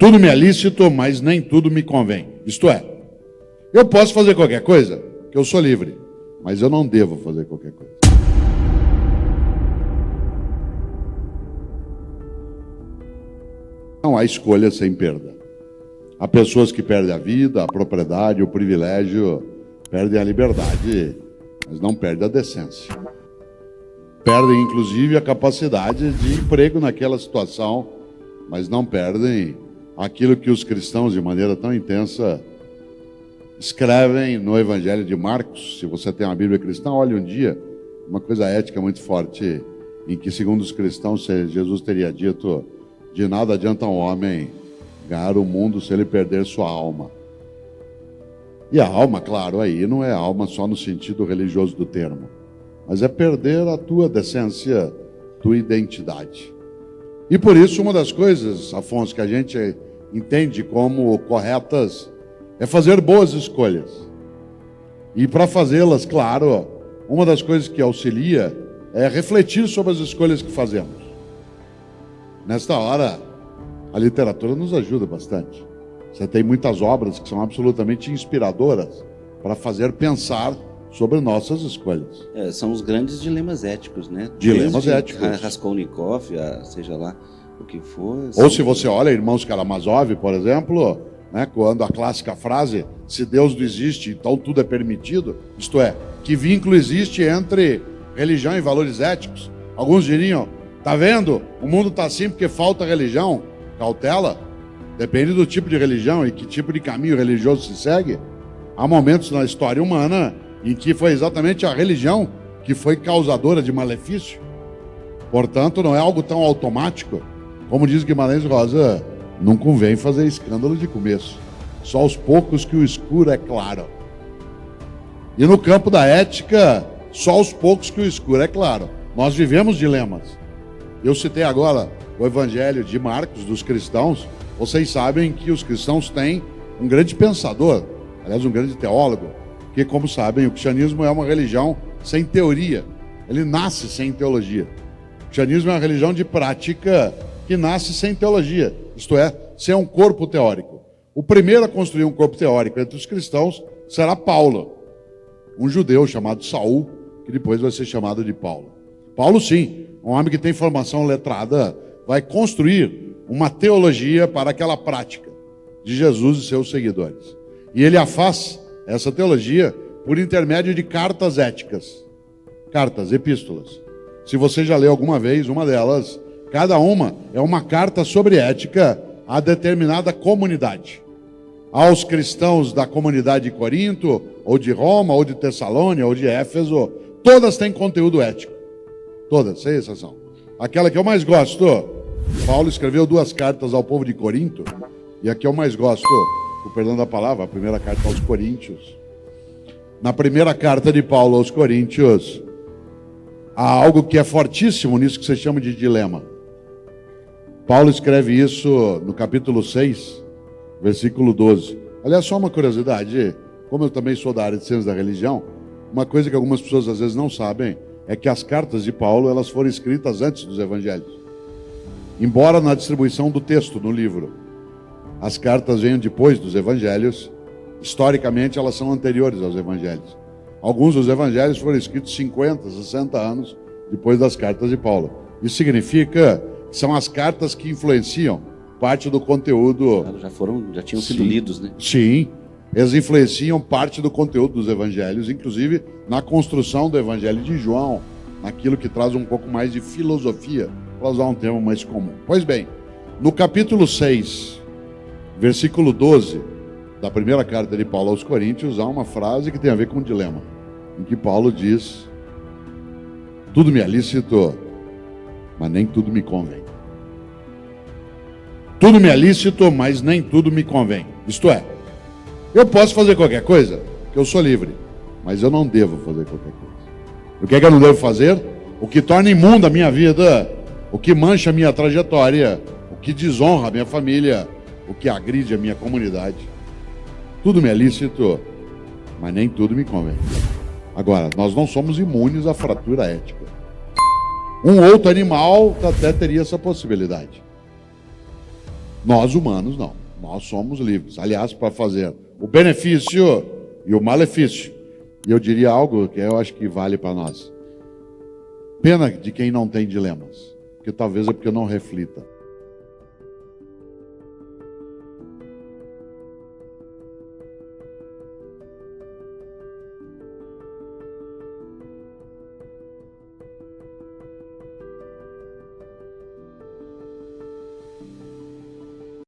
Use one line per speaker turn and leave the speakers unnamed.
Tudo me é lícito, mas nem tudo me convém. Isto é, eu posso fazer qualquer coisa, porque eu sou livre, mas eu não devo fazer qualquer coisa. Não há escolha sem perda. Há pessoas que perdem a vida, a propriedade, o privilégio, perdem a liberdade, mas não perdem a decência. Perdem, inclusive, a capacidade de emprego naquela situação, mas não perdem aquilo que os cristãos, de maneira tão intensa, escrevem no Evangelho de Marcos. Se você tem uma Bíblia cristã, olhe um dia, uma coisa ética muito forte, em que, segundo os cristãos, Jesus teria dito: de nada adianta um homem ganhar o mundo se ele perder sua alma. E a alma, claro, aí não é alma só no sentido religioso do termo, mas é perder a tua decência, tua identidade. E por isso, uma das coisas, Afonso, que a gente entende como corretas é fazer boas escolhas. E para fazê-las, claro, uma das coisas que auxilia é refletir sobre as escolhas que fazemos. Nesta hora, a literatura nos ajuda bastante. Você tem muitas obras que são absolutamente inspiradoras para fazer pensar sobre nossas escolhas.
São os grandes dilemas éticos, né?
Dilemas éticos.
Raskolnikov, seja lá o que for.
Ou se você olha Irmãos Karamazov, por exemplo, né, quando a clássica frase, se Deus não existe, então tudo é permitido, isto é, que vínculo existe entre religião e valores éticos? Alguns diriam: tá vendo? O mundo está assim porque falta religião. Cautela, depende do tipo de religião e que tipo de caminho religioso se segue. Há momentos na história humana em que foi exatamente a religião que foi causadora de malefício. Portanto, não é algo tão automático. Como diz Guimarães Rosa, não convém fazer escândalo de começo. Só aos poucos que o escuro é claro. E no campo da ética, só aos poucos que o escuro é claro. Nós vivemos dilemas. Eu citei agora o Evangelho de Marcos, dos cristãos. Vocês sabem que os cristãos têm um grande pensador, aliás, um grande teólogo, que, como sabem, o cristianismo é uma religião sem teoria. Ele nasce sem teologia. O cristianismo é uma religião de prática que nasce sem teologia, isto é, sem um corpo teórico. O primeiro a construir um corpo teórico entre os cristãos será Paulo, um judeu chamado Saul, que depois vai ser chamado de Paulo. Paulo, sim, um homem que tem formação letrada, vai construir uma teologia para aquela prática de Jesus e seus seguidores. E ele a faz, essa teologia, por intermédio de cartas éticas, cartas, epístolas. Se você já leu alguma vez uma delas, cada uma é uma carta sobre ética a determinada comunidade. Aos cristãos da comunidade de Corinto, ou de Roma, ou de Tessalônia, ou de Éfeso, todas têm conteúdo ético. Todas, sem exceção. Aquela que eu mais gosto, Paulo escreveu 2 cartas ao povo de Corinto, e a que eu mais gosto, com perdão da palavra, a primeira carta aos Coríntios. Na primeira carta de Paulo aos Coríntios, há algo que é fortíssimo nisso que você chama de dilema. Paulo escreve isso no capítulo 6, versículo 12. Aliás, só uma curiosidade, como eu também sou da área de ciências da religião, uma coisa que algumas pessoas às vezes não sabem é que as cartas de Paulo, elas foram escritas antes dos evangelhos. Embora na distribuição do texto, no livro, as cartas venham depois dos evangelhos, historicamente elas são anteriores aos evangelhos. Alguns dos evangelhos foram escritos 50, 60 anos depois das cartas de Paulo. Isso significa que são as cartas que influenciam parte do conteúdo.
Já tinham sido lidos, né?
Sim, eles influenciam parte do conteúdo dos evangelhos, inclusive na construção do evangelho de João, naquilo que traz um pouco mais de filosofia, para usar um termo mais comum. Pois bem, no capítulo 6, versículo 12, da primeira carta de Paulo aos Coríntios, há uma frase que tem a ver com um dilema, em que Paulo diz: tudo me é lícito, mas nem tudo me convém. Tudo me é lícito, mas nem tudo me convém. Isto é, eu posso fazer qualquer coisa, porque eu sou livre, mas eu não devo fazer qualquer coisa. O que é que eu não devo fazer? O que torna imunda a minha vida, o que mancha a minha trajetória, o que desonra a minha família, o que agride a minha comunidade. Tudo me é lícito, mas nem tudo me convém. Agora, nós não somos imunes à fratura ética. Um outro animal até teria essa possibilidade. Nós humanos não. Nós somos livres. Aliás, para fazer o benefício e o malefício. E eu diria algo que eu acho que vale para nós. Pena de quem não tem dilemas. Porque talvez é porque não reflita.